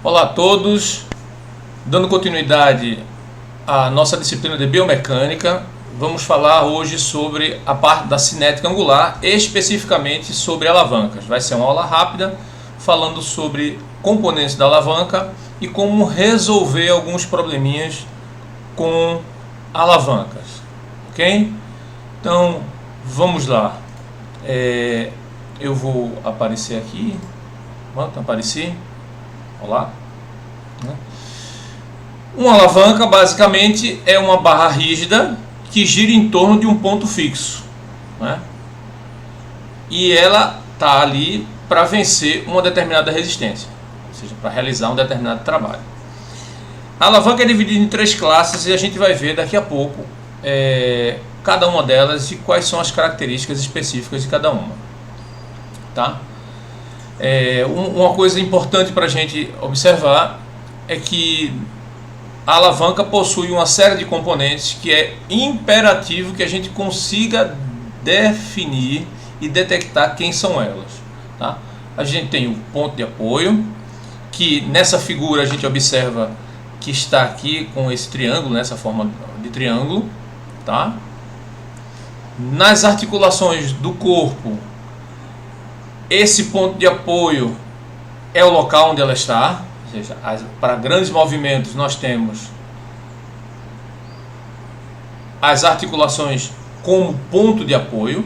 Olá a todos, dando continuidade à nossa disciplina de biomecânica, vamos falar hoje sobre a parte da cinética angular, especificamente sobre alavancas. Vai ser uma aula rápida, falando sobre componentes da alavanca e como resolver alguns probleminhas com alavancas, ok? Então, vamos lá. Eu vou aparecer aqui, pronto, apareci. Olá. Uma alavanca basicamente é uma barra rígida que gira em torno de um ponto fixo, né? E ela está ali para vencer uma determinada resistência, ou seja, para realizar um determinado trabalho. A alavanca é dividida em três classes e a gente vai ver daqui a pouco cada uma delas e quais são as características específicas de cada uma, tá? Uma coisa importante para a gente observar é que a alavanca possui uma série de componentes que é imperativo que a gente consiga definir e detectar quem são elas, tá? A gente tem o ponto de apoio, que nessa figura a gente observa que está aqui com esse triângulo, nessa forma de triângulo, tá? Nas articulações do corpo, esse ponto de apoio é o local onde ela está, ou seja, para grandes movimentos nós temos as articulações como ponto de apoio,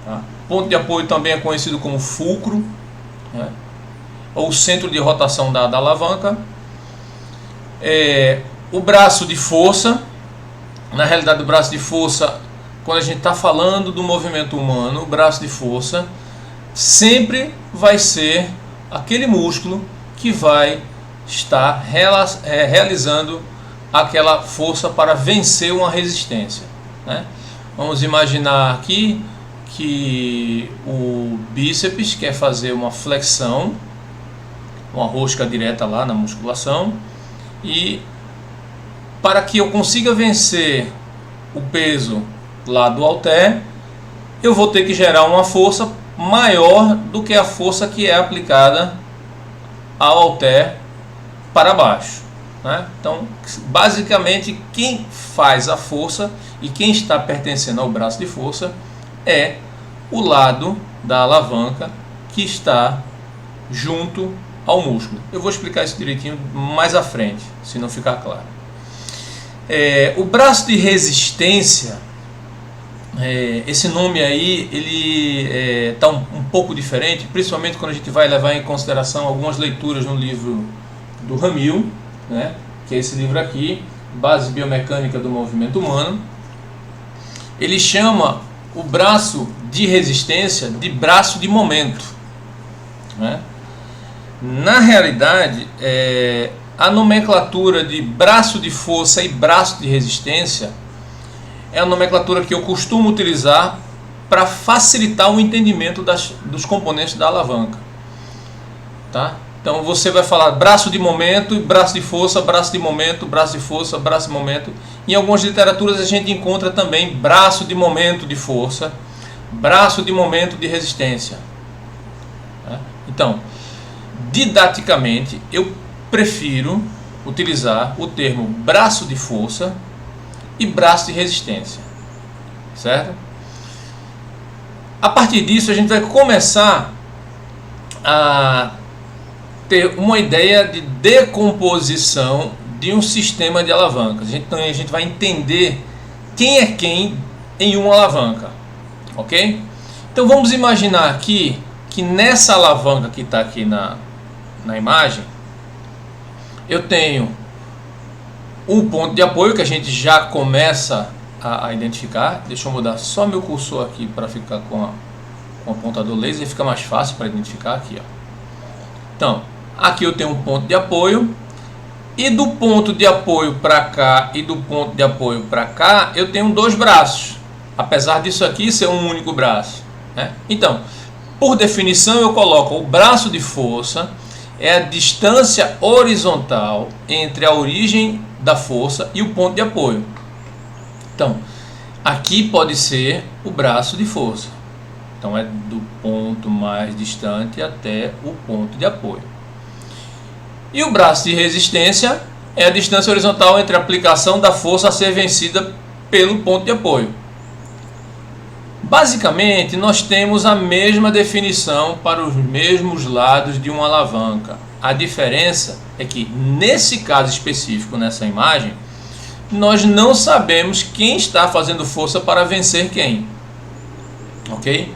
tá? Ponto de apoio também é conhecido como fulcro, né? Ou centro de rotação da alavanca. O braço de força, na realidade o braço de força, quando a gente está falando do movimento humano, o braço de força sempre vai ser aquele músculo que vai estar realizando aquela força para vencer uma resistência, né? Vamos imaginar aqui que o bíceps quer fazer uma flexão, uma rosca direta lá na musculação, e para que eu consiga vencer o peso lá do halter, eu vou ter que gerar uma força maior do que a força que é aplicada ao halter para baixo, né? Então, basicamente, quem faz a força e quem está pertencendo ao braço de força é o lado da alavanca que está junto ao músculo. Eu vou explicar isso direitinho mais à frente, se não ficar claro. O braço de resistência, esse nome aí, ele está um pouco diferente, principalmente quando a gente vai levar em consideração algumas leituras no livro do Ramil, né, que é esse livro aqui, Base Biomecânica do Movimento Humano. Ele chama o braço de resistência de braço de momento, né? Na realidade, a nomenclatura de braço de força e braço de resistência é a nomenclatura que eu costumo utilizar para facilitar o entendimento dos componentes da alavanca, tá? Então você vai falar braço de momento, braço de força, braço de momento, braço de força, braço de momento. Em algumas literaturas a gente encontra também braço de momento de força, braço de momento de resistência, tá? Então, didaticamente, eu prefiro utilizar o termo braço de força e braço de resistência, certo? A partir disso a gente vai começar a ter uma ideia de decomposição de um sistema de alavancas. Então a gente vai entender quem é quem em uma alavanca, ok? Então vamos imaginar aqui que nessa alavanca que está aqui na imagem, eu tenho um ponto de apoio que a gente já começa a identificar. Deixa eu mudar só meu cursor aqui para ficar com o apontador laser, fica mais fácil para identificar aqui, ó. Então, aqui eu tenho um ponto de apoio, e do ponto de apoio para cá e do ponto de apoio para cá, eu tenho dois braços, apesar disso aqui ser um único braço, né? Então, por definição, eu coloco o braço de força é a distância horizontal entre a origem da força e o ponto de apoio. Então, aqui pode ser o braço de força. Então, é do ponto mais distante até o ponto de apoio. E o braço de resistência é a distância horizontal entre a aplicação da força a ser vencida pelo ponto de apoio. Basicamente, nós temos a mesma definição para os mesmos lados de uma alavanca. A diferença é que, nesse caso específico, nessa imagem, nós não sabemos quem está fazendo força para vencer quem. Ok?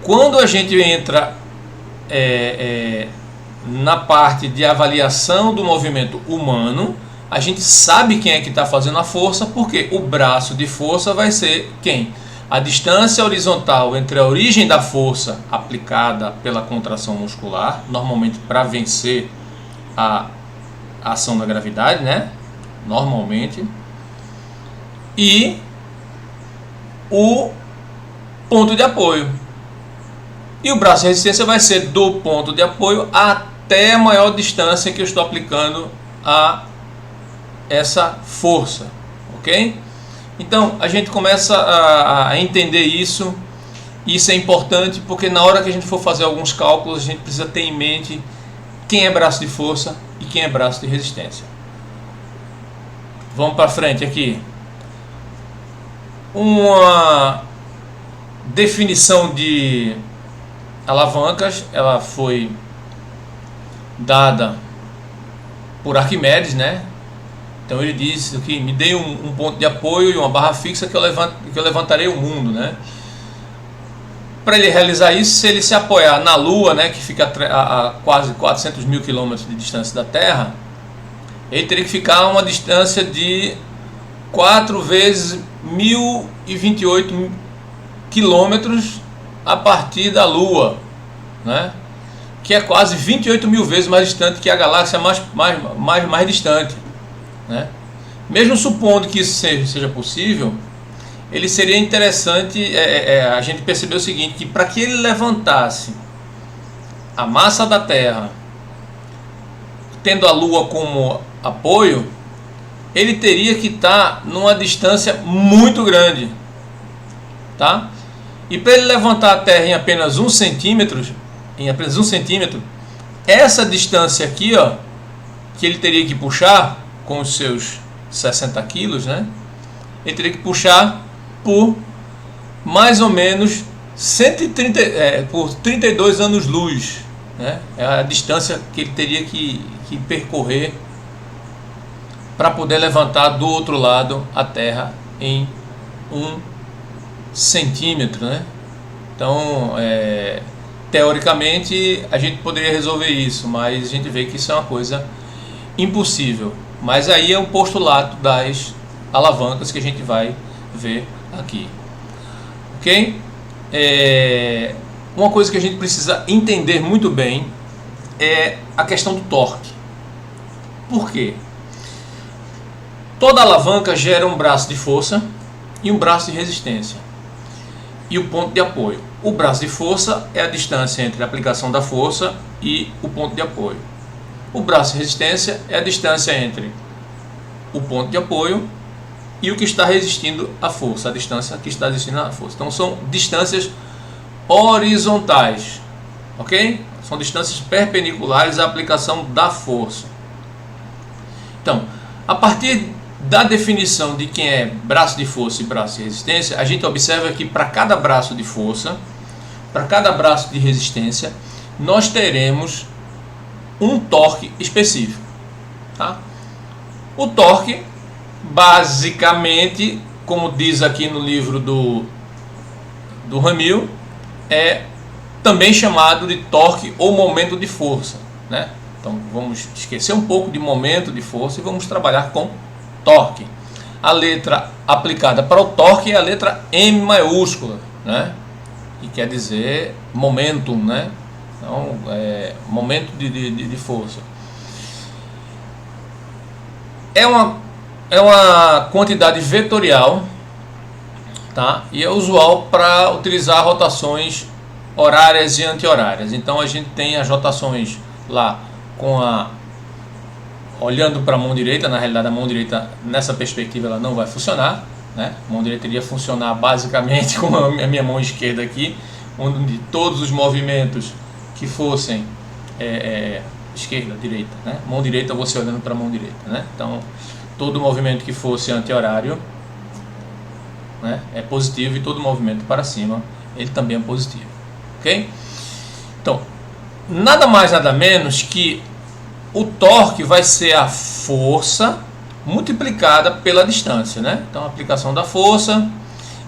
Quando a gente entra na parte de avaliação do movimento humano, a gente sabe quem é que está fazendo a força, porque o braço de força vai ser quem? A distância horizontal entre a origem da força aplicada pela contração muscular, normalmente para vencer a ação da gravidade, né? Normalmente, e o ponto de apoio. E o braço de resistência vai ser do ponto de apoio até a maior distância que eu estou aplicando a essa força, ok? Então a gente começa a entender isso. Isso é importante porque na hora que a gente for fazer alguns cálculos, a gente precisa ter em mente quem é braço de força e quem é braço de resistência. Vamos para frente aqui. Uma definição de alavancas, ela foi dada por Arquimedes, né? Então ele disse que me dê um ponto de apoio e uma barra fixa que eu levantarei o mundo, né? Para ele realizar isso, se ele se apoiar na Lua, né, que fica a quase 400 mil quilômetros de distância da Terra, ele teria que ficar a uma distância de 4 vezes 1028 quilômetros a partir da Lua, né? Que é quase 28 mil vezes mais distante que a galáxia mais distante, né? Mesmo supondo que isso seja possível, ele seria interessante a gente perceber o seguinte, que para que ele levantasse a massa da Terra, tendo a Lua como apoio, ele teria que estar numa distância muito grande, tá? E para ele levantar a Terra em apenas 1 centímetro, essa distância aqui, ó, que ele teria que puxar com os seus 60 quilos, né? Ele teria que puxar por mais ou menos 130, por 32 anos-luz, né? É a distância que ele teria que percorrer para poder levantar do outro lado a Terra em 1 centímetro, né? Então, teoricamente, a gente poderia resolver isso, mas a gente vê que isso é uma coisa impossível. Mas aí é um postulado das alavancas que a gente vai ver aqui, ok? Uma coisa que a gente precisa entender muito bem é a questão do torque. Por quê? Toda alavanca gera um braço de força e um braço de resistência e o ponto de apoio. O braço de força é a distância entre a aplicação da força e o ponto de apoio. O braço de resistência é a distância entre o ponto de apoio e o que está resistindo à força, a distância que está resistindo à força. Então são distâncias horizontais, ok? São distâncias perpendiculares à aplicação da força. Então, a partir da definição de quem é braço de força e braço de resistência, a gente observa que para cada braço de força, para cada braço de resistência, nós teremos um torque específico, tá? O torque, basicamente, como diz aqui no livro do Ramil, é também chamado de torque ou momento de força, né? Então vamos esquecer um pouco de momento de força e vamos trabalhar com torque. A letra aplicada para o torque é a letra M maiúscula, né? Que quer dizer momentum, né? Então, momento de força. É uma quantidade vetorial, tá? E é usual para utilizar rotações horárias e anti-horárias. Então a gente tem as rotações lá olhando para a mão direita. Na realidade, a mão direita nessa perspectiva ela não vai funcionar, né? A mão direita iria funcionar basicamente com a minha mão esquerda aqui, onde todos os movimentos que fossem esquerda, direita, né? Mão direita, você olhando para a mão direita, né? Então, todo movimento que fosse anti-horário, né, é positivo, e todo movimento para cima, ele também é positivo, ok? Então, nada mais, nada menos que o torque vai ser a força multiplicada pela distância, né? Então, a aplicação da força,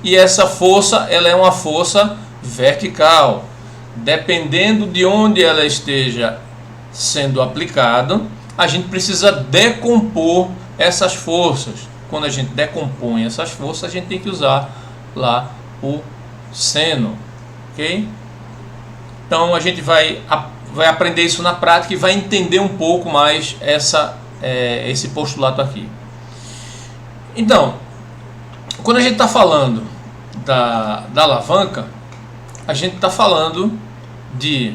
e essa força, ela é uma força vertical. Dependendo de onde ela esteja sendo aplicado, a gente precisa decompor essas forças. Quando a gente decompõe essas forças, a gente tem que usar lá o seno, ok? Então a gente vai aprender isso na prática e vai entender um pouco mais esse postulado aqui. Então, quando a gente está falando da alavanca, a gente está falando de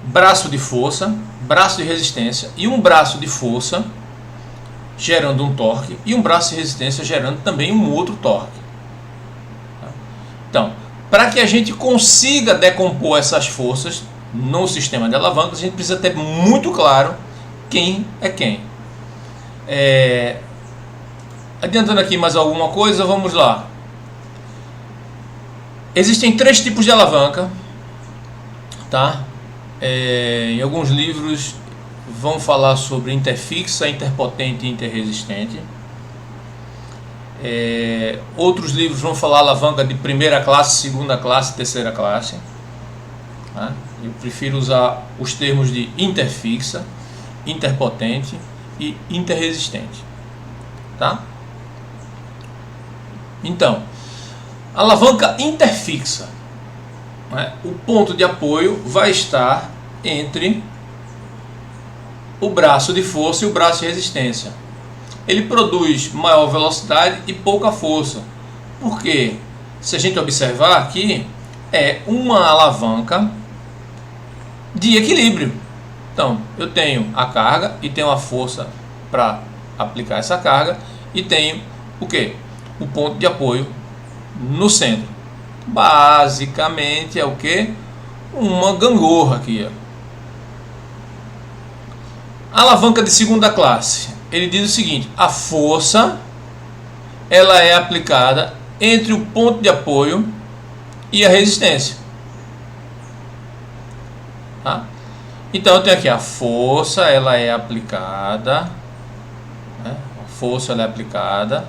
braço de força, braço de resistência, e um braço de força gerando um torque, e um braço de resistência gerando também um outro torque. Então, para que a gente consiga decompor essas forças no sistema de alavancas, a gente precisa ter muito claro quem é quem. Adiantando aqui mais alguma coisa, vamos lá. Existem 3 tipos de alavanca, tá? Em alguns livros vão falar sobre interfixa, interpotente e interresistente. Outros livros vão falar alavanca de primeira classe, segunda classe, terceira classe, tá? Eu prefiro usar os termos de interfixa, interpotente e interresistente, tá? Então, alavanca interfixa, né? O ponto de apoio vai estar entre o braço de força e o braço de resistência. Ele produz maior velocidade e pouca força, porque se a gente observar aqui, é uma alavanca de equilíbrio. Então, eu tenho a carga e tenho a força para aplicar essa carga, e tenho o que? O ponto de apoio no centro. Basicamente é o que? Uma gangorra aqui, ó. A alavanca de segunda classe, ele diz o seguinte: a força ela é aplicada entre o ponto de apoio e a resistência, tá? Então eu tenho aqui a força, ela é aplicada, né? A força ela é aplicada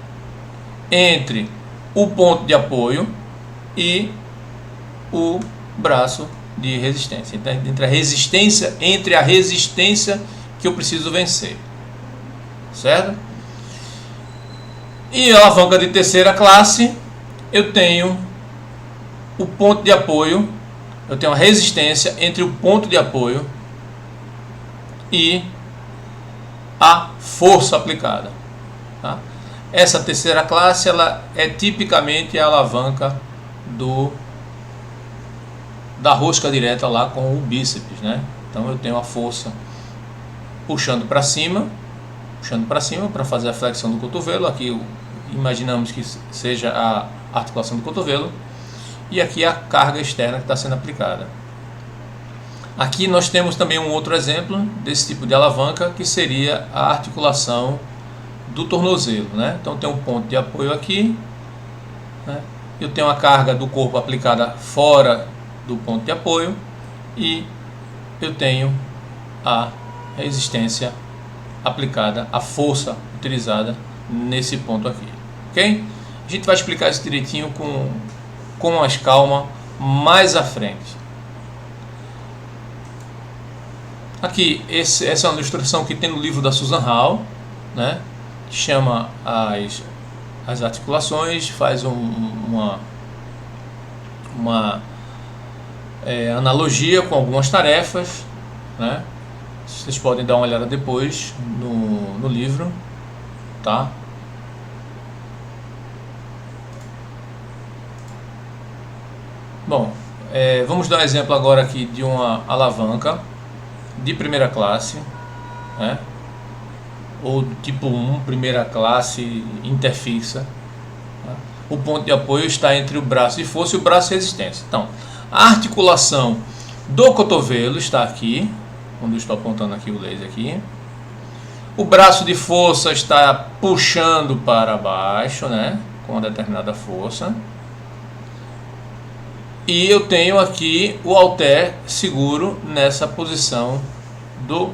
entre o ponto de apoio e o braço de resistência, entre a resistência que eu preciso vencer, certo? E a alavanca de terceira classe, eu tenho o ponto de apoio, eu tenho a resistência entre o ponto de apoio e a força aplicada, tá? Essa terceira classe, ela é tipicamente a alavanca da rosca direta lá com o bíceps, né? Então eu tenho a força puxando para cima para fazer a flexão do cotovelo. Aqui imaginamos que seja a articulação do cotovelo, e aqui a carga externa que está sendo aplicada. Aqui nós temos também um outro exemplo desse tipo de alavanca, que seria a articulação do tornozelo, né? Então tem um ponto de apoio aqui, né? Eu tenho a carga do corpo aplicada fora do ponto de apoio, e eu tenho a resistência aplicada, a força utilizada nesse ponto aqui, ok? A gente vai explicar isso direitinho com mais calma mais à frente. Aqui, essa é uma ilustração que tem no livro da Susan Hall, né? Que chama as articulações, faz uma analogia com algumas tarefas, né? Vocês podem dar uma olhada depois no livro, tá? Bom, vamos dar um exemplo agora aqui de uma alavanca de primeira classe, né? Ou tipo 1, primeira classe, interfixa, tá? O ponto de apoio está entre o braço de força e o braço de resistência. Então, a articulação do cotovelo está aqui, quando eu estou apontando aqui o laser aqui. O braço de força está puxando para baixo, né, com uma determinada força. E eu tenho aqui o halter seguro nessa posição do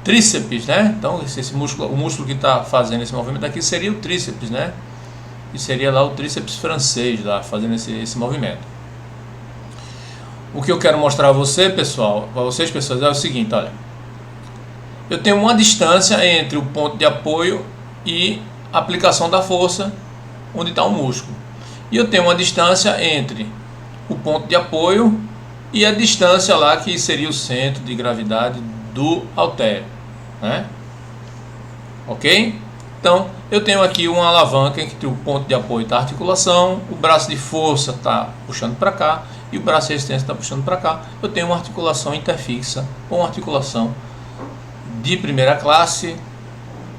tríceps, né? Então esse músculo, o músculo que está fazendo esse movimento aqui seria o tríceps, né? E seria lá o tríceps francês lá fazendo esse movimento. O que eu quero mostrar a você, pessoal, para vocês, pessoas, é o seguinte, olha. Eu tenho uma distância entre o ponto de apoio e a aplicação da força onde está o músculo. E eu tenho uma distância entre o ponto de apoio e a distância lá que seria o centro de gravidade do halter, né? Ok? Então eu tenho aqui uma alavanca em que o ponto de apoio está a articulação, o braço de força está puxando para cá e o braço de resistência está puxando para cá. Eu tenho uma articulação interfixa ou uma articulação de primeira classe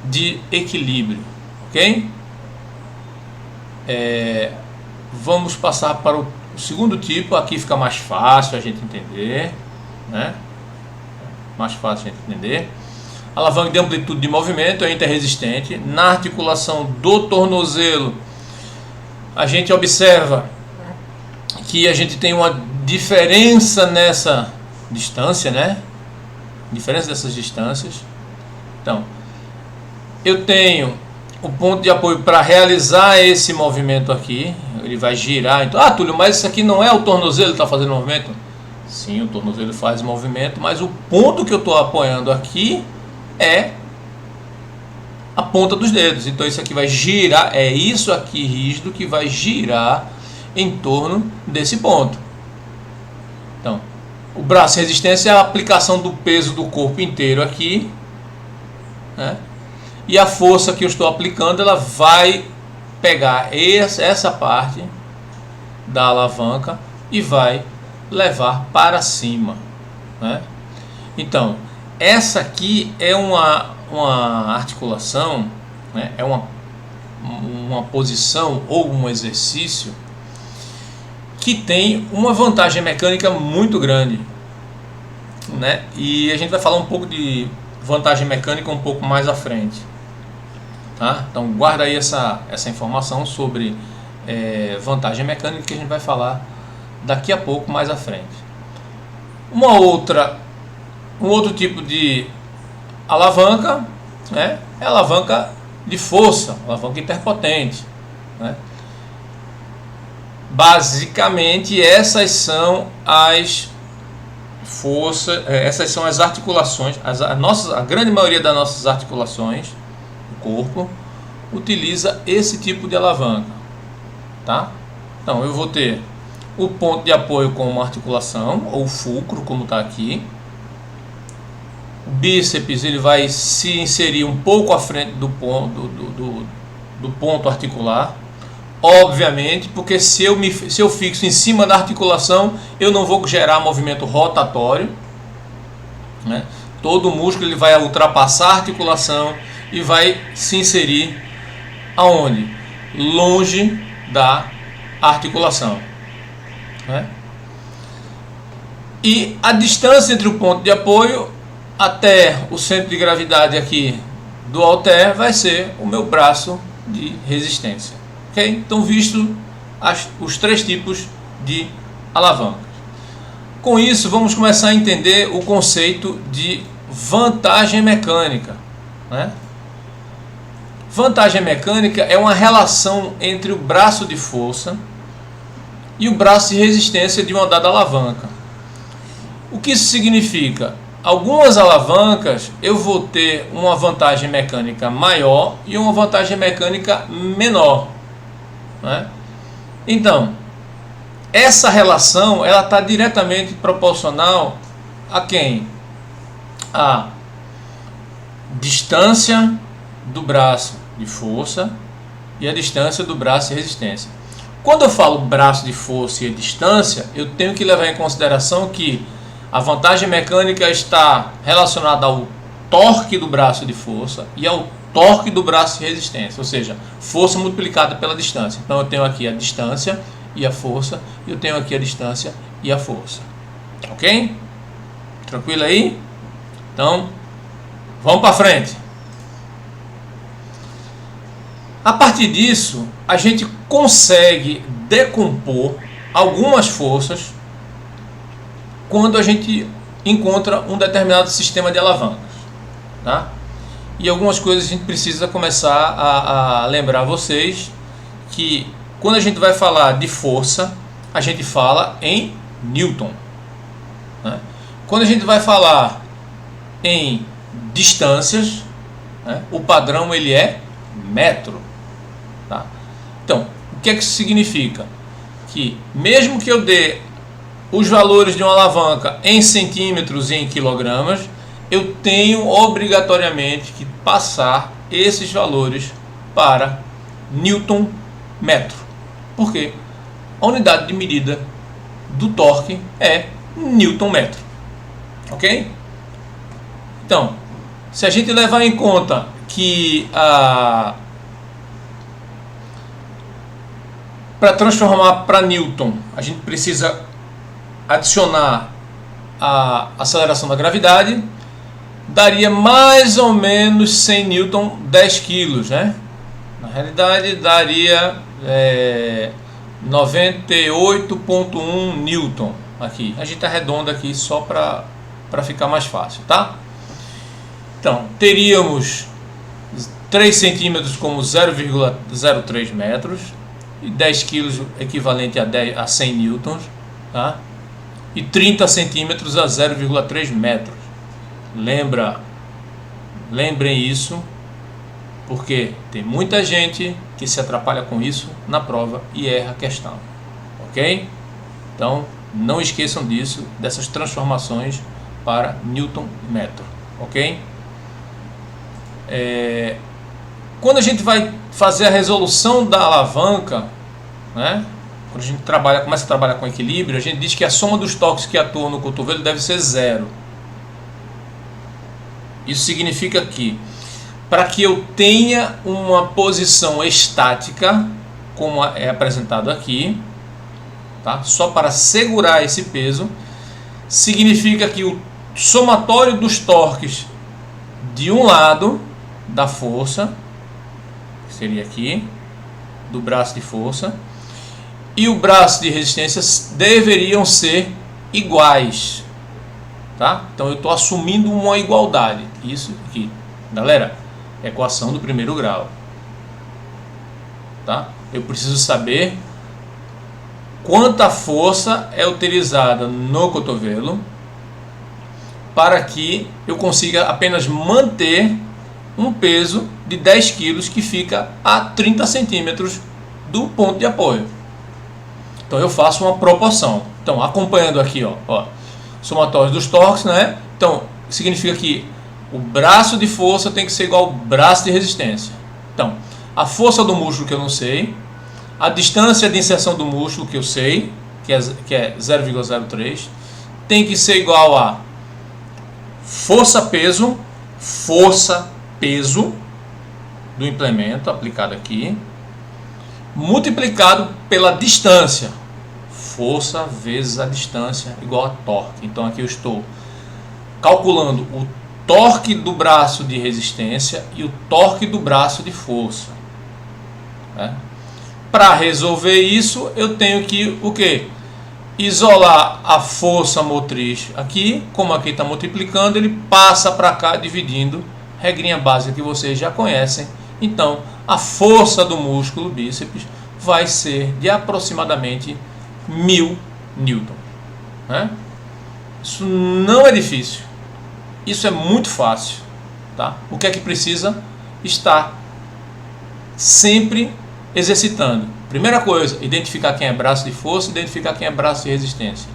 de equilíbrio, ok? Vamos passar para o segundo tipo. Aqui fica mais fácil a gente entender, né? Mais fácil a gente entender. Alavanca de amplitude de movimento é interresistente. Na articulação do tornozelo, a gente observa que a gente tem uma diferença nessa distância, né? Diferença dessas distâncias. Então, eu tenho o ponto de apoio para realizar esse movimento aqui. Ele vai girar. Então, Túlio, mas isso aqui não é o tornozelo que está fazendo o movimento? Sim, o tornozelo faz movimento, mas o ponto que eu estou apoiando aqui é a ponta dos dedos. Então isso aqui vai girar, é isso aqui rígido que vai girar em torno desse ponto. Então, o braço de resistência é a aplicação do peso do corpo inteiro aqui, né? E a força que eu estou aplicando, ela vai pegar essa parte da alavanca e vai levar para cima, né? Então, essa aqui é uma articulação, né? É uma posição ou um exercício que tem uma vantagem mecânica muito grande, né? E a gente vai falar um pouco de vantagem mecânica um pouco mais à frente, tá? Então guarda aí essa informação sobre vantagem mecânica que a gente vai falar daqui a pouco mais à frente. Um outro tipo de alavanca, né, é a alavanca de força, alavanca interpotente, né? Basicamente essas são as forças, essas são as articulações, a grande maioria das nossas articulações do corpo utiliza esse tipo de alavanca, tá? Então eu vou ter o ponto de apoio com uma articulação, ou fulcro, como está aqui. O bíceps ele vai se inserir um pouco à frente do ponto articular. Obviamente, porque se eu fixo em cima da articulação, eu não vou gerar movimento rotatório, né? Todo o músculo ele vai ultrapassar a articulação e vai se inserir aonde? Longe da articulação, né? E a distância entre o ponto de apoio até o centro de gravidade aqui do halter vai ser o meu braço de resistência. Ok? Então, visto os três tipos de alavancas. Com isso, vamos começar a entender o conceito de vantagem mecânica, né? Vantagem mecânica é uma relação entre o braço de força e o braço de resistência de uma dada alavanca. O que isso significa? Algumas alavancas eu vou ter uma vantagem mecânica maior e uma vantagem mecânica menor, né? Então, essa relação ela está diretamente proporcional a quem? A distância do braço de força e a distância do braço de resistência. Quando eu falo braço de força e a distância, eu tenho que levar em consideração que a vantagem mecânica está relacionada ao torque do braço de força e ao torque do braço de resistência, ou seja, força multiplicada pela distância. Então eu tenho aqui a distância e a força, e eu tenho aqui a distância e a força. Ok? Tranquilo aí? Então, vamos para frente. A partir disso, a gente consegue decompor algumas forças quando a gente encontra um determinado sistema de alavancas, tá? E algumas coisas a gente precisa começar a lembrar vocês que quando a gente vai falar de força, a gente fala em Newton, né? Quando a gente vai falar em distâncias, né, o padrão ele é metro, tá? Então, o que é que isso significa? Que mesmo que eu dê os valores de uma alavanca em centímetros e em quilogramas, eu tenho obrigatoriamente que passar esses valores para Newton metro. Por quê? A unidade de medida do torque é Newton metro. Ok? Então, se a gente levar em conta que para transformar para Newton, a gente precisa adicionar a aceleração da gravidade, daria mais ou menos 100 Newton, 10 quilos, né? Na realidade, daria 98,1 Newton aqui. A gente arredonda aqui só para ficar mais fácil, tá? Então, teríamos 3 centímetros como 0,03 metros e 10 quilos equivalente a 100 newtons, tá? E 30 centímetros a 0,3 metros. Lembrem isso, porque tem muita gente que se atrapalha com isso na prova e erra a questão, ok? Então, não esqueçam disso, dessas transformações para Newton metro, ok? Quando a gente vai fazer a resolução da alavanca, né? Quando a gente começa a trabalhar com equilíbrio, a gente diz que a soma dos torques que atuam no cotovelo deve ser zero. Isso significa que, para que eu tenha uma posição estática, como é apresentado aqui, tá? Só para segurar esse peso, significa que o somatório dos torques de um lado da força, que seria aqui, do braço de força, e o braço de resistência deveriam ser iguais, tá? Então eu estou assumindo uma igualdade. Isso aqui, galera, equação do primeiro grau, tá? Eu preciso saber quanta força é utilizada no cotovelo para que eu consiga apenas manter um peso de 10 quilos que fica a 30 centímetros do ponto de apoio. Então eu faço uma proporção. Então, acompanhando aqui, ó, somatório dos torques, né? Então, significa que o braço de força tem que ser igual ao braço de resistência. Então, a força do músculo que eu não sei, a distância de inserção do músculo que eu sei, que é 0,03, tem que ser igual a força-peso do implemento aplicado aqui, multiplicado pela distância, força vezes a distância igual a torque. Então aqui eu estou calculando o torque do braço de resistência e o torque do braço de força, né? Para resolver isso, eu tenho que o quê? Isolar a força motriz aqui, como aqui está multiplicando, ele passa para cá dividindo, regrinha básica que vocês já conhecem. Então, a força do músculo bíceps vai ser de aproximadamente 1000 newton, né? Isso não é difícil, isso é muito fácil, tá? O que é que precisa? Estar sempre exercitando. Primeira coisa, identificar quem é braço de força, identificar quem é braço de resistência.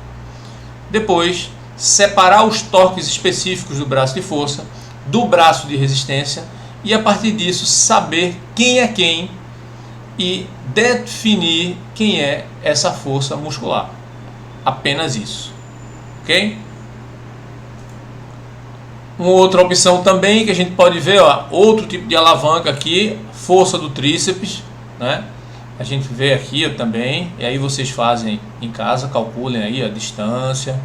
Depois, separar os torques específicos do braço de força do braço de resistência e a partir disso saber quem é quem e definir quem é essa força muscular. Apenas isso, ok? Uma outra opção também que a gente pode ver, ó, outro tipo de alavanca aqui, força do tríceps, né? A gente vê aqui também, e aí vocês fazem em casa, calculem aí a distância,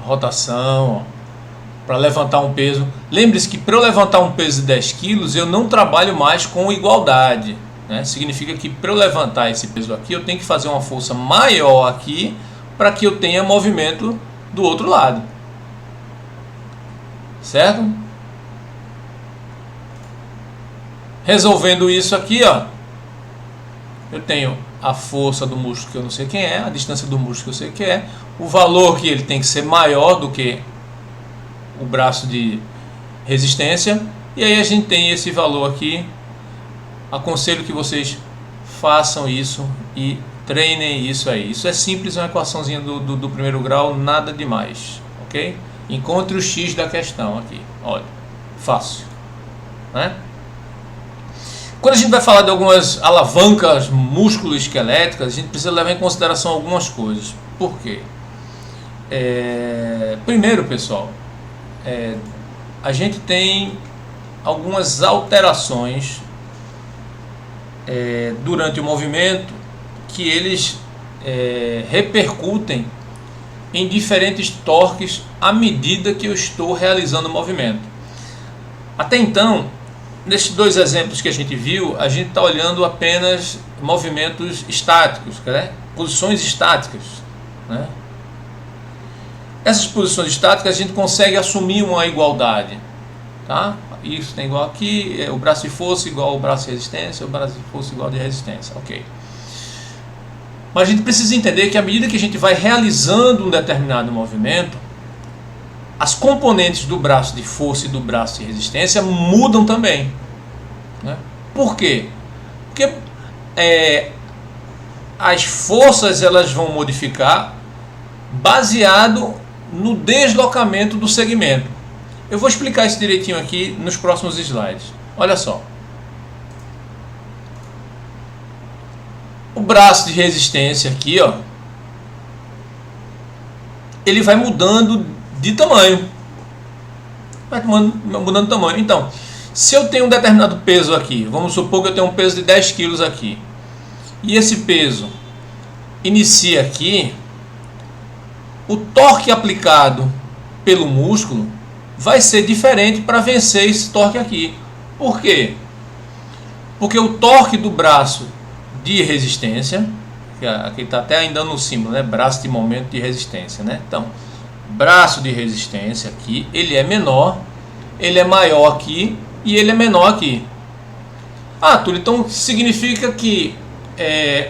a rotação, ó. para levantar um peso. Lembre-se que para eu levantar um peso de 10 quilos, eu não trabalho mais com igualdade, né? Significa que para eu levantar esse peso aqui, eu tenho que fazer uma força maior aqui para que eu tenha movimento do outro lado. Certo? Resolvendo isso aqui, ó, eu tenho a força do músculo que eu não sei quem é, a distância do músculo que eu sei que é, o valor que ele tem que ser maior do que o braço de resistência, e aí a gente tem esse valor aqui. Aconselho que vocês façam isso e treinem isso aí. Isso é simples, uma equaçãozinha do primeiro grau, nada demais, ok? Encontre o X da questão aqui, olha, fácil, né? Quando a gente vai falar de algumas alavancas músculo-esqueléticas, a gente precisa levar em consideração algumas coisas. Por quê? Primeiro, pessoal, a gente tem algumas alterações durante o movimento que eles repercutem em diferentes torques à medida que eu estou realizando o movimento. Até então, nesses dois exemplos que a gente viu, a gente está olhando apenas movimentos estáticos, né? Posições estáticas, né? Essas posições estáticas a gente consegue assumir uma igualdade, tá? Isso tem igual aqui, o braço de força igual ao braço de resistência, o braço de força igual de resistência, ok. Mas a gente precisa entender que à medida que a gente vai realizando um determinado movimento, as componentes do braço de força e do braço de resistência mudam também, né? Por quê? Porque as forças elas vão modificar baseado no deslocamento do segmento. Eu vou explicar isso direitinho aqui nos próximos slides. Olha só. O braço de resistência aqui, ó, ele vai mudando de tamanho. Vai mudando de tamanho. Então, se eu tenho um determinado peso aqui, vamos supor que eu tenho um peso de 10 quilos aqui, e esse peso inicia aqui, o torque aplicado pelo músculo vai ser diferente para vencer esse torque aqui. Por quê? Porque o torque do braço de resistência, que aqui está até ainda no símbolo, né? Braço de momento de resistência, né? Então, braço de resistência aqui, ele é menor, ele é maior aqui e ele é menor aqui. Ah, Túlio, então significa que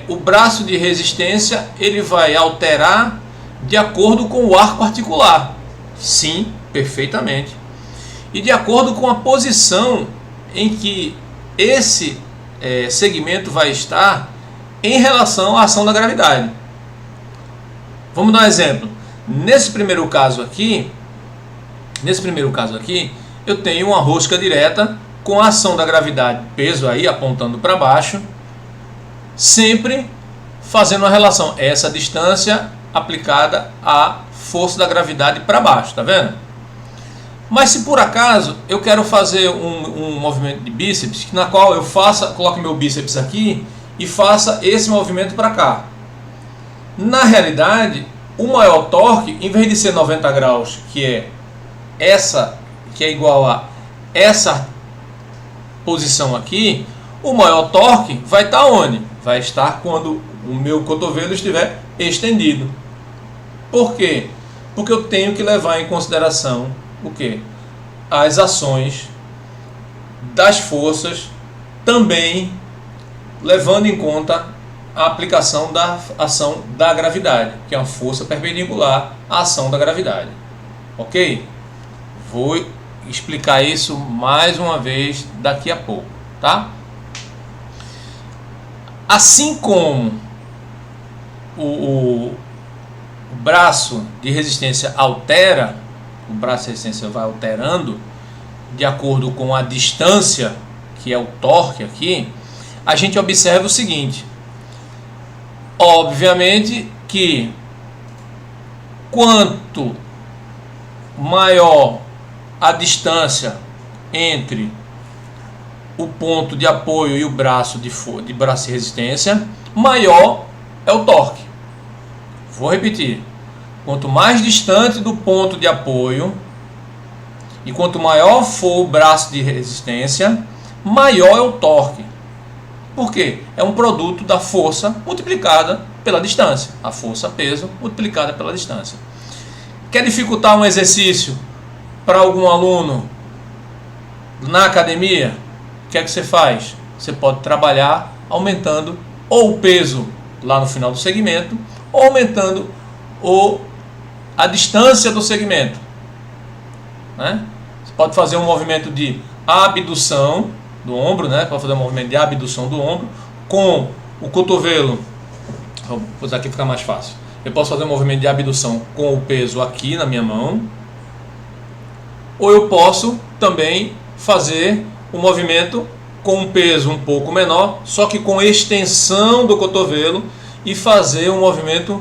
o braço de resistência ele vai alterar de acordo com o arco articular. Sim, perfeitamente. E de acordo com a posição em que esse segmento vai estar em relação à ação da gravidade. Vamos dar um exemplo. Nesse primeiro caso aqui, eu tenho uma rosca direta com a ação da gravidade, peso aí apontando para baixo, sempre fazendo uma relação, essa distância aplicada à força da gravidade para baixo, tá vendo? Mas se por acaso eu quero fazer um movimento de bíceps, na qual eu coloque meu bíceps aqui e faça esse movimento para cá. Na realidade, o maior torque, em vez de ser 90 graus, que é igual a essa posição aqui, o maior torque vai estar onde? Vai estar quando o meu cotovelo estiver estendido. Por quê? Porque eu tenho que levar em consideração o quê? As ações das forças, também levando em conta a aplicação da ação da gravidade, que é uma força perpendicular à ação da gravidade. Ok? Vou explicar isso mais uma vez daqui a pouco, tá? Assim como o braço de resistência altera, o braço de resistência vai alterando de acordo com a distância, que é o torque aqui, a gente observa o seguinte: obviamente que quanto maior a distância entre o ponto de apoio e o braço de braço de resistência, maior é o torque. Vou repetir: quanto mais distante do ponto de apoio E quanto maior for o braço de resistência, maior é o torque. Por quê? É um produto da força multiplicada pela distância. A força peso multiplicada pela distância. Quer dificultar um exercício para algum aluno na academia? O que é que você faz? Você pode trabalhar aumentando ou o peso lá no final do segmento, ou aumentando a distância do segmento, né? Você pode fazer um movimento de abdução do ombro, né? Pode fazer um movimento de abdução do ombro com o cotovelo. Vou usar aqui, fica mais fácil. Eu posso fazer um movimento de abdução com o peso aqui na minha mão, ou eu posso também fazer um movimento com um peso um pouco menor, só que com extensão do cotovelo, e fazer um movimento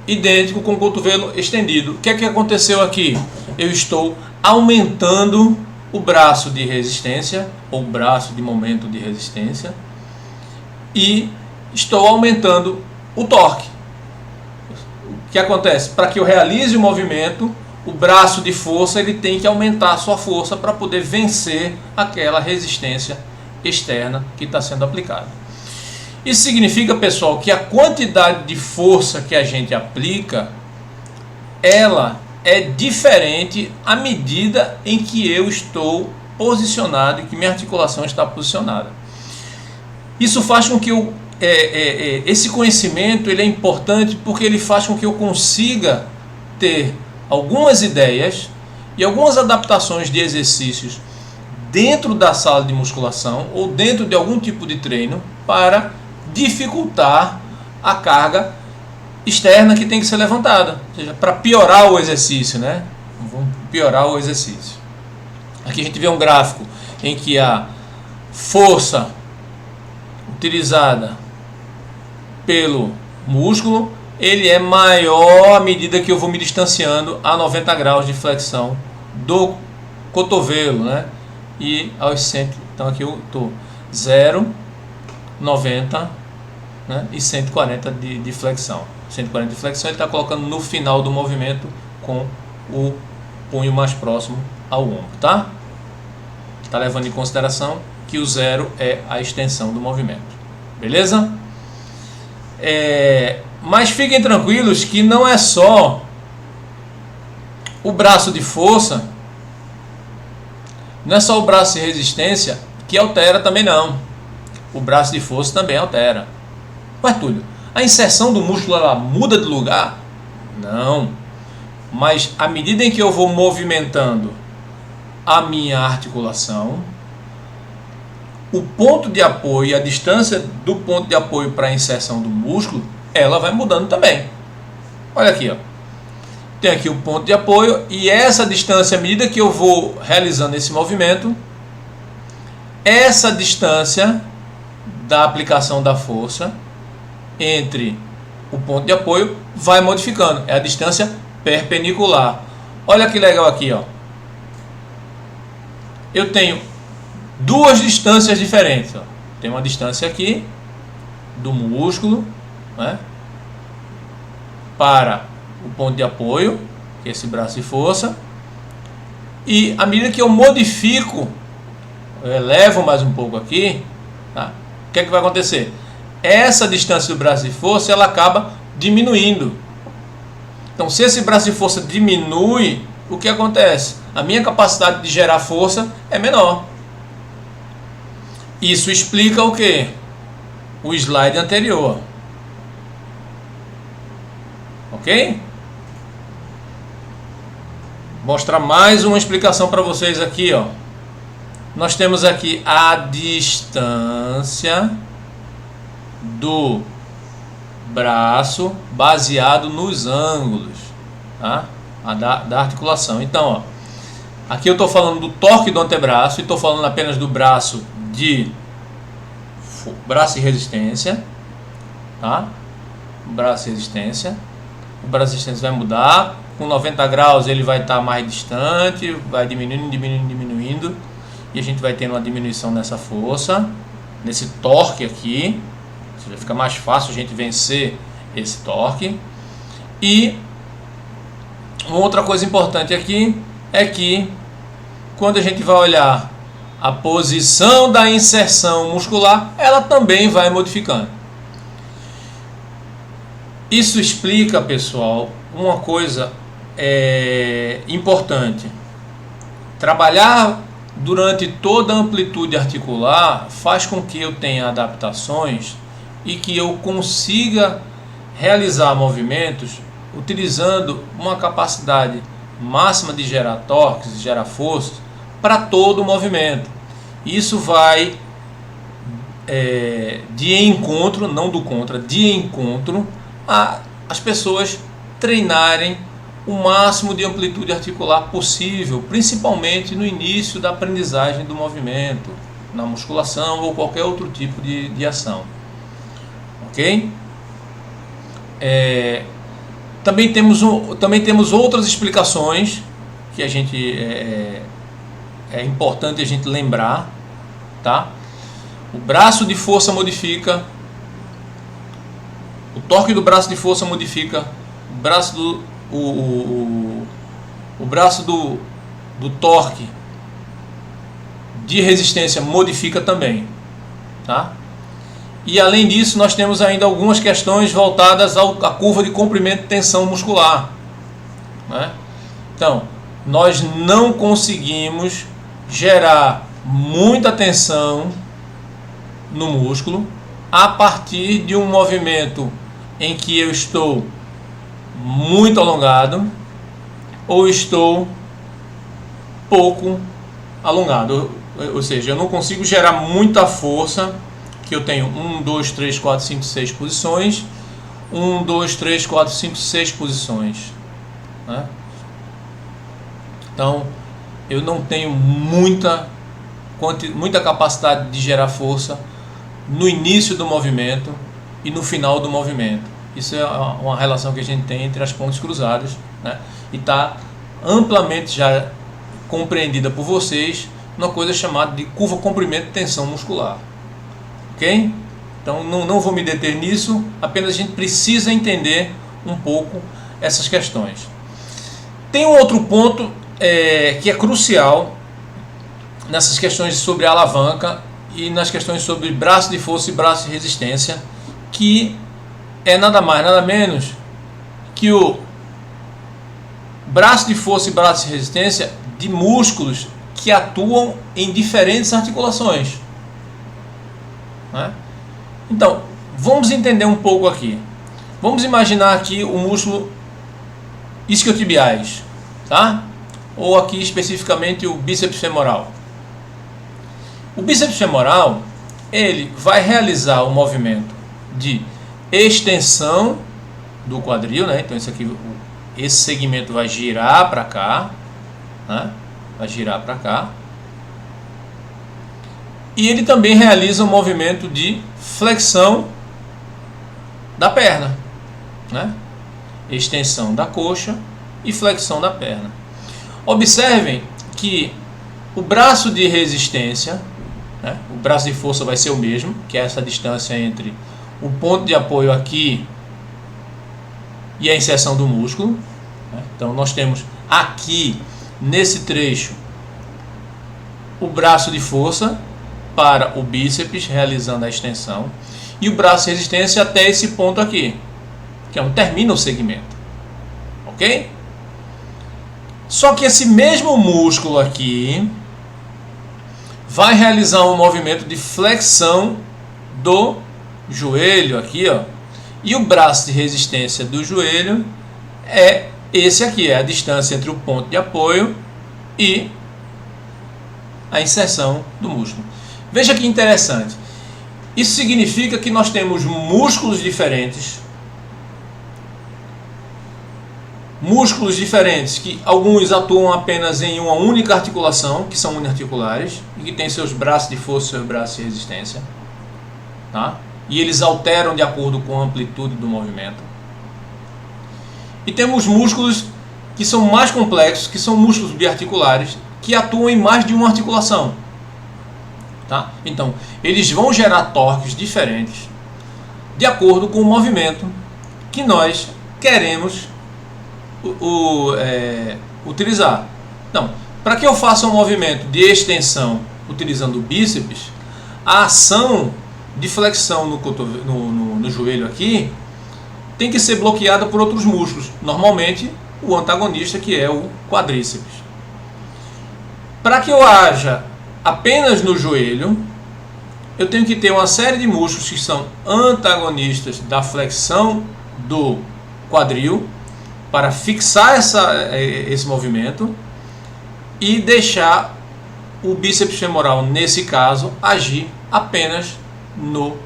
idêntico com o cotovelo estendido. O que é que aconteceu aqui? Eu estou aumentando o braço de resistência, ou braço de momento de resistência, e estou aumentando o torque. O que acontece? Para que eu realize o movimento, o braço de força ele tem que aumentar a sua força para poder vencer aquela resistência externa que está sendo aplicada. Isso significa, pessoal, que a quantidade de força que a gente aplica, ela é diferente à medida em que eu estou posicionado e que minha articulação está posicionada. Isso faz com que esse conhecimento ele é importante porque ele faz com que eu consiga ter algumas ideias e algumas adaptações de exercícios dentro da sala de musculação ou dentro de algum tipo de treino para dificultar a carga externa que tem que ser levantada, ou seja, para piorar o exercício, né? Vamos piorar o exercício. Aqui a gente vê um gráfico em que a força utilizada pelo músculo ele é maior à medida que eu vou me distanciando a 90 graus de flexão do cotovelo, né? E aos 100, então aqui eu estou 0, 90, né? E 140 de flexão. 140 de flexão ele está colocando no final do movimento com o punho mais próximo ao ombro, tá? Está levando em consideração que o 0 é a extensão do movimento, beleza? Mas fiquem tranquilos que não é só o braço de força, não é só o braço de resistência que altera também não. O braço de força também altera. Mas Túlio, a inserção do músculo ela muda de lugar? Não. Mas à medida em que eu vou movimentando a minha articulação, o ponto de apoio e a distância do ponto de apoio para a inserção do músculo, ela vai mudando também. Olha aqui, ó. Tem aqui o ponto de apoio e essa distância, à medida que eu vou realizando esse movimento, essa distância da aplicação da força entre o ponto de apoio vai modificando. É a distância perpendicular. Olha que legal aqui, ó. Eu tenho duas distâncias diferentes, ó. Tem uma distância aqui do músculo, né, para o ponto de apoio, que é esse braço de força, e à medida que eu modifico, eu elevo mais um pouco aqui, tá? O que é que vai acontecer? Essa distância do braço de força ela acaba diminuindo. Então, se esse braço de força diminui, o que acontece? A minha capacidade de gerar força é menor. Isso explica o que? O slide anterior. Ok? Vou mostrar mais uma explicação para vocês aqui, ó. Nós temos aqui a distância do braço baseado nos ângulos, tá? Da articulação. Então, ó, aqui eu estou falando do torque do antebraço e estou falando apenas do braço de resistência, tá? Braço de resistência. O braço de resistência vai mudar. Com 90 graus ele vai estar mais distante, vai diminuindo. E a gente vai tendo uma diminuição nessa força, nesse torque aqui. Ou seja, fica mais fácil a gente vencer esse torque. E uma outra coisa importante aqui é que quando a gente vai olhar a posição da inserção muscular, ela também vai modificando. Isso explica, pessoal, uma coisa importante. Trabalhar durante toda a amplitude articular faz com que eu tenha adaptações e que eu consiga realizar movimentos utilizando uma capacidade máxima de gerar torques, gerar forças para todo o movimento. Isso vai de encontro, não do contra, de encontro a as pessoas treinarem o máximo de amplitude articular possível, principalmente no início da aprendizagem do movimento, na musculação ou qualquer outro tipo de ação. Ok? Também temos outras explicações que a gente é importante a gente lembrar, tá? O braço de força modifica, o torque do braço de força modifica, o braço do torque de resistência modifica também, tá? E além disso, nós temos ainda algumas questões voltadas à curva de comprimento e tensão muscular, né? Então, nós não conseguimos gerar muita tensão no músculo a partir de um movimento em que eu estou muito alongado ou estou pouco alongado, ou seja, eu não consigo gerar muita força, que eu tenho 1, 2, 3, 4, 5, 6 posições, 1, 2, 3, 4, 5, 6 posições, né? Então eu não tenho muita capacidade de gerar força no início do movimento e no final do movimento. Isso é uma relação que a gente tem entre as pontes cruzadas, né? E está amplamente já compreendida por vocês numa coisa chamada de curva comprimento e tensão muscular. Ok? Então não vou me deter nisso, apenas a gente precisa entender um pouco essas questões. Tem um outro ponto que é crucial nessas questões sobre alavanca e nas questões sobre braço de força e braço de resistência, que é nada mais, nada menos que o braço de força e braço de resistência de músculos que atuam em diferentes articulações, né? Então, vamos entender um pouco aqui. Vamos imaginar aqui o músculo isquiotibiais, tá? Ou aqui especificamente o bíceps femoral. O bíceps femoral, ele vai realizar o movimento de extensão do quadril, né? Então esse segmento vai girar para cá, né? Vai girar para cá. E ele também realiza um movimento de flexão da perna, né? Extensão da coxa e flexão da perna. Observem que o braço de resistência, né? O braço de força vai ser o mesmo, que é essa distância entre o ponto de apoio aqui e a inserção do músculo, né? Então nós temos aqui nesse trecho o braço de força para o bíceps realizando a extensão e o braço de resistência até esse ponto aqui, que é onde termina o segmento, ok? Só que esse mesmo músculo aqui vai realizar um movimento de flexão do joelho aqui, ó, e o braço de resistência do joelho é esse aqui, é a distância entre o ponto de apoio e a inserção do músculo. Veja que interessante. Isso significa que nós temos músculos diferentes, que alguns atuam apenas em uma única articulação, que são uniarticulares, e que têm seus braços de força e seus braços de resistência, tá? E eles alteram de acordo com a amplitude do movimento. E temos músculos que são mais complexos, que são músculos biarticulares, que atuam em mais de uma articulação, tá? Então, eles vão gerar torques diferentes de acordo com o movimento que nós queremos utilizar. Então, Para que eu faça um movimento de extensão utilizando o bíceps, a ação de flexão no joelho aqui tem que ser bloqueada por outros músculos, normalmente o antagonista, que é o quadríceps. Para que eu haja apenas no joelho, eu tenho que ter uma série de músculos que são antagonistas da flexão do quadril para fixar esse movimento e deixar o bíceps femoral, nesse caso, agir apenas no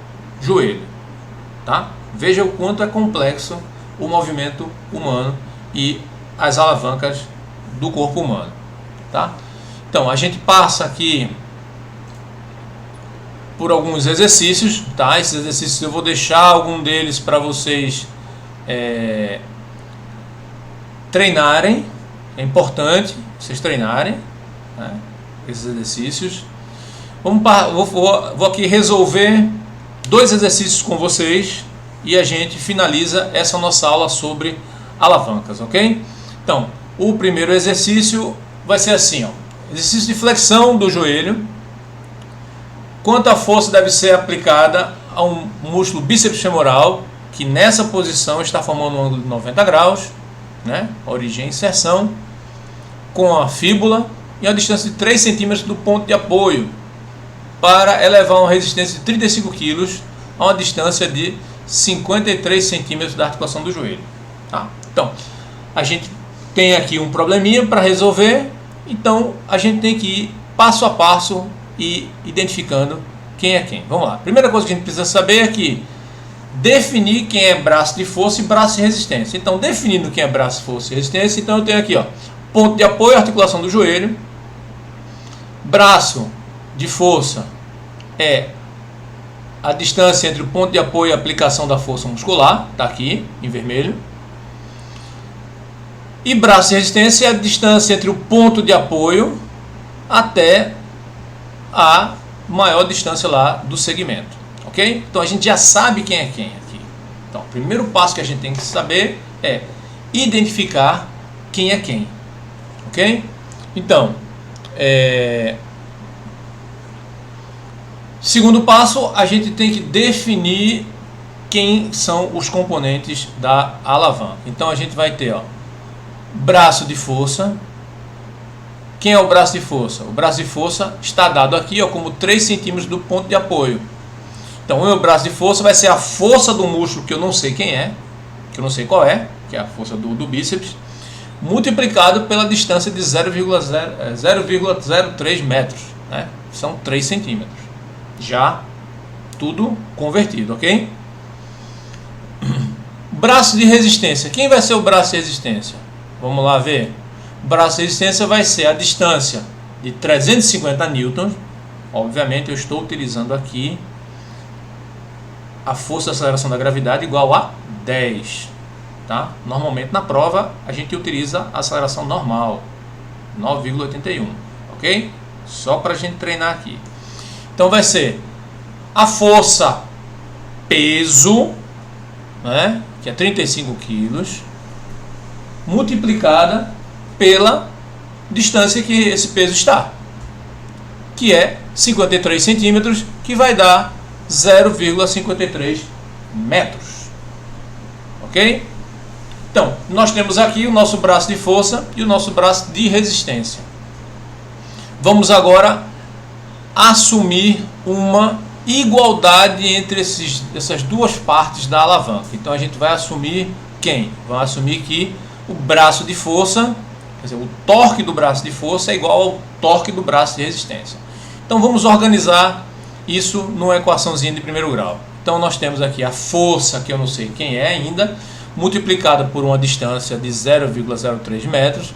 joelho. Tá? Veja o quanto é complexo o movimento humano e as alavancas do corpo humano. Tá? Então, a gente passa aqui por alguns exercícios, tá? Esses exercícios eu vou deixar algum deles para vocês treinarem. É importante vocês treinarem, né, esses exercícios. Vou aqui resolver 2 exercícios com vocês e a gente finaliza essa nossa aula sobre alavancas, ok? Então, o primeiro exercício vai ser assim, ó, exercício de flexão do joelho. Quanta força deve ser aplicada a um músculo bíceps femoral, que nessa posição está formando um ângulo de 90 graus, né? Origem e inserção, com a fíbula e a distância de 3 centímetros do ponto de apoio, para elevar uma resistência de 35 kg a uma distância de 53 centímetros da articulação do joelho. Tá? Então, a gente tem aqui um probleminha para resolver, então a gente tem que ir passo a passo e identificando quem é quem. Vamos lá. Primeira coisa que a gente precisa saber é que definir quem é braço de força e braço de resistência. Então, definindo quem é braço de força e resistência, então eu tenho aqui, ó, ponto de apoio, articulação do joelho. Braço de força é a distância entre o ponto de apoio e a aplicação da força muscular, está aqui em vermelho. E braço de resistência é a distância entre o ponto de apoio até a maior distância lá do segmento, ok? Então a gente já sabe quem é quem aqui. Então o primeiro passo que a gente tem que saber é identificar quem é quem, ok? Então, segundo passo, a gente tem que definir quem são os componentes da alavanca. Então a gente vai ter, ó, braço de força. Quem é o braço de força? O braço de força está dado aqui, ó, como 3 centímetros do ponto de apoio. Então o meu braço de força vai ser a força do músculo, que eu não sei quem é, que eu não sei qual é, que é a força do bíceps, multiplicado pela distância de 0,03 metros, né? São 3 centímetros. Já tudo convertido, ok? Braço de resistência. Quem vai ser o braço de resistência? Vamos lá ver. O braço de resistência vai ser a distância de 350 newtons. Obviamente eu estou utilizando aqui a força de aceleração da gravidade igual a 10. Tá? Normalmente na prova a gente utiliza a aceleração normal, 9,81. Ok? Só para a gente treinar aqui. Então vai ser a força peso, né, que é 35 quilos, multiplicada pela distância que esse peso está, que é 53 centímetros, que vai dar 0,53 metros. Ok? Então, nós temos aqui o nosso braço de força e o nosso braço de resistência. Vamos agora assumir uma igualdade entre essas duas partes da alavanca. Então a gente vai assumir quem? Vai assumir que o braço de força, quer dizer, o torque do braço de força é igual ao torque do braço de resistência. Então vamos organizar isso numa equaçãozinha de primeiro grau. Então nós temos aqui a força, que eu não sei quem é ainda, multiplicada por uma distância de 0,03 metros,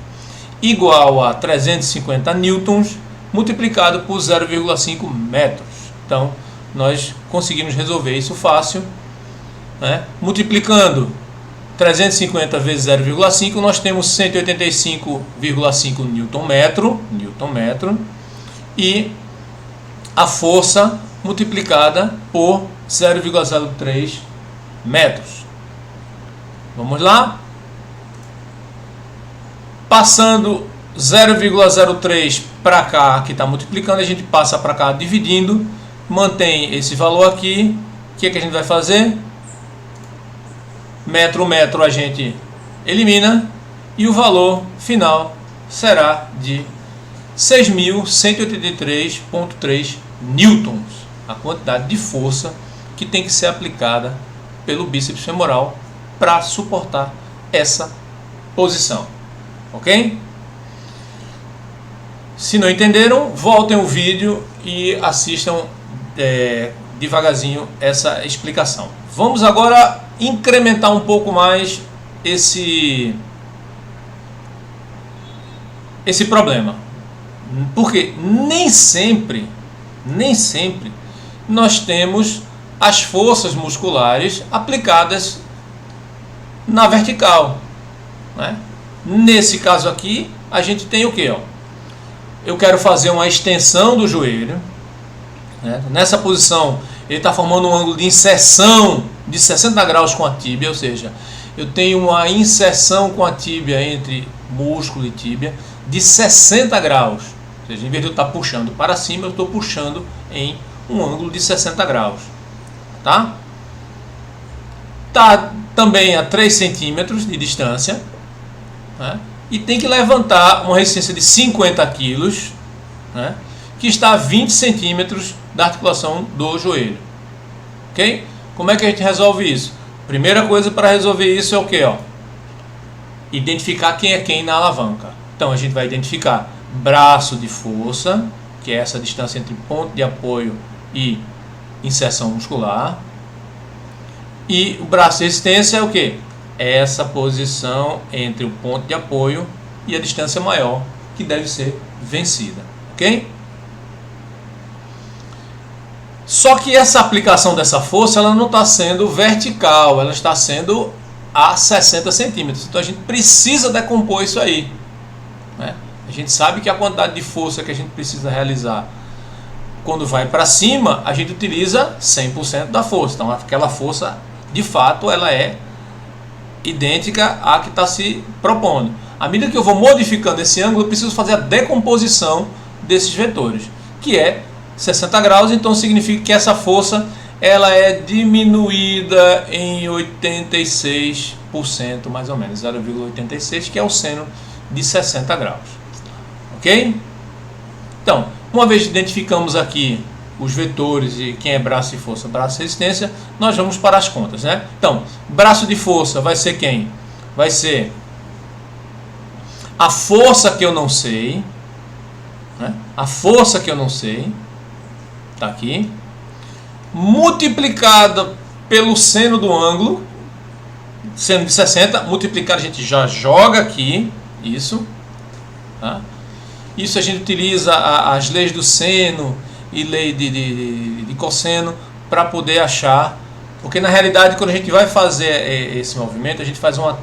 igual a 350 newtons, multiplicado por 0,5 metros. Então, nós conseguimos resolver isso fácil, né? Multiplicando 350 vezes 0,5, nós temos 185,5 Newton metro, e a força multiplicada por 0,03 metros. Vamos lá? Passando 0,03 para cá, que está multiplicando, a gente passa para cá dividindo, mantém esse valor aqui. O que é que a gente vai fazer? Metro a gente elimina e o valor final será de 6.183,3 newtons, a quantidade de força que tem que ser aplicada pelo bíceps femoral para suportar essa posição, ok? Se não entenderam, voltem o vídeo e assistam devagarzinho essa explicação. Vamos agora incrementar um pouco mais esse problema, porque nem sempre nós temos as forças musculares aplicadas na vertical, né? Nesse caso aqui, a gente tem o que? Eu quero fazer uma extensão do joelho, né? Nessa posição, ele está formando um ângulo de inserção de 60 graus com a tíbia, ou seja, eu tenho uma inserção com a tíbia entre músculo e tíbia de 60 graus. Ou seja, em vez de eu estar puxando para cima, eu estou puxando em um ângulo de 60 graus. Tá? Tá também a 3 centímetros de distância, né? E tem que levantar uma resistência de 50 quilos, né? Que está a 20 centímetros da articulação do joelho. Ok? Como é que a gente resolve isso? Primeira coisa para resolver isso é o que? Identificar quem é quem na alavanca. Então a gente vai identificar braço de força, que é essa distância entre ponto de apoio e inserção muscular. E o braço de resistência é o que? É essa posição entre o ponto de apoio e a distância maior, que deve ser vencida. Ok? Só que essa aplicação dessa força, ela não está sendo vertical, ela está sendo a 60 centímetros. Então a gente precisa decompor isso aí, né? A gente sabe que a quantidade de força que a gente precisa realizar quando vai para cima, a gente utiliza 100% da força. Então aquela força, de fato, ela é idêntica à que está se propondo. À medida que eu vou modificando esse ângulo, eu preciso fazer a decomposição desses vetores, que é 60 graus, então significa que essa força ela é diminuída em 86%, mais ou menos, 0,86, que é o seno de 60 graus. Ok? Então, uma vez que identificamos aqui os vetores e quem é braço de força, braço de resistência, nós vamos para as contas, né? Então, braço de força vai ser quem? Vai ser a força que eu não sei, né? A força que eu não sei, tá aqui, multiplicada pelo seno do ângulo, seno de 60, multiplicado a gente já joga aqui, isso, tá? Isso a gente utiliza as leis do seno e lei de cosseno para poder achar, porque na realidade quando a gente vai fazer esse movimento, a gente faz uma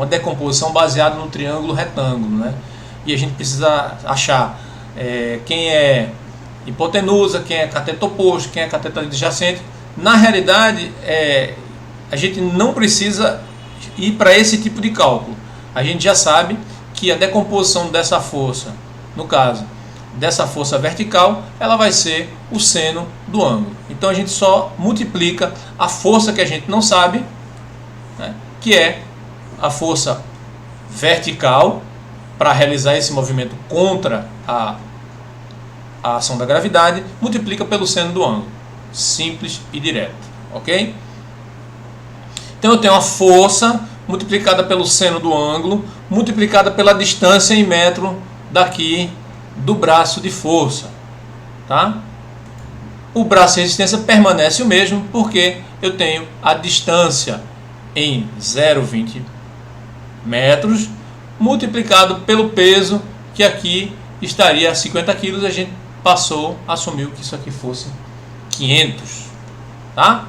decomposição baseada no triângulo retângulo, né? E a gente precisa achar quem é hipotenusa, quem é cateto oposto, quem é cateto adjacente. Na realidade, a gente não precisa ir para esse tipo de cálculo. A gente já sabe que a decomposição dessa força, no caso dessa força vertical, ela vai ser o seno do ângulo. Então a gente só multiplica a força que a gente não sabe, né, que é a força vertical, para realizar esse movimento contra a ação da gravidade, multiplica pelo seno do ângulo. Simples e direto. Ok? Então eu tenho a força multiplicada pelo seno do ângulo, multiplicada pela distância em metro daqui do braço de força. Tá? O braço de resistência permanece o mesmo, porque eu tenho a distância em 0,20 metros, multiplicado pelo peso, que aqui estaria a 50 kg, a gente assumiu que isso aqui fosse 500. Tá?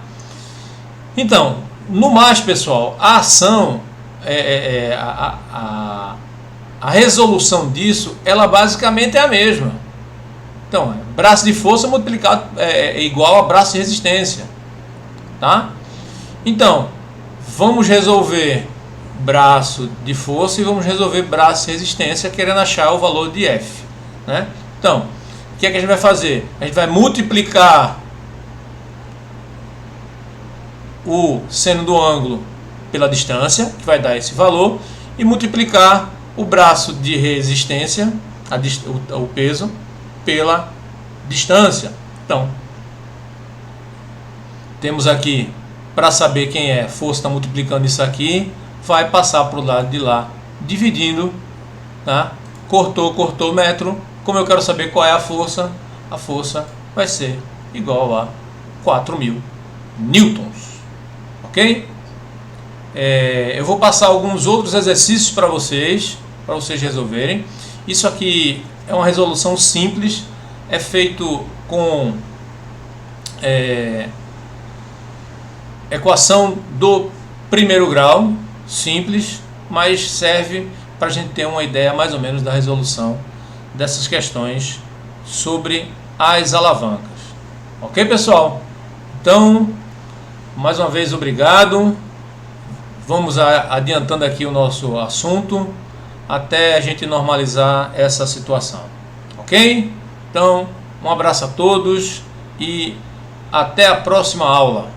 Então, no mais, pessoal, a ação, a resolução disso, ela basicamente é a mesma. Então, braço de força multiplicado é igual a braço de resistência. Tá? Então, vamos resolver braço de força e vamos resolver braço de resistência querendo achar o valor de F, né? Então, o que é que a gente vai fazer? A gente vai multiplicar o seno do ângulo pela distância, que vai dar esse valor, e multiplicar o braço de resistência, o peso, pela distância. Então, temos aqui, para saber quem é, força está multiplicando isso aqui, vai passar para o lado de lá, dividindo, tá? Cortou metro. Como eu quero saber qual é a força vai ser igual a 4.000 newtons, ok? Eu vou passar alguns outros exercícios para vocês resolverem. Isso aqui é uma resolução simples, é feito com equação do primeiro grau, simples, mas serve para a gente ter uma ideia mais ou menos da resolução dessas questões sobre as alavancas. Ok, pessoal? Então, mais uma vez, obrigado. Vamos adiantando aqui o nosso assunto até a gente normalizar essa situação. Ok? Então, um abraço a todos e até a próxima aula.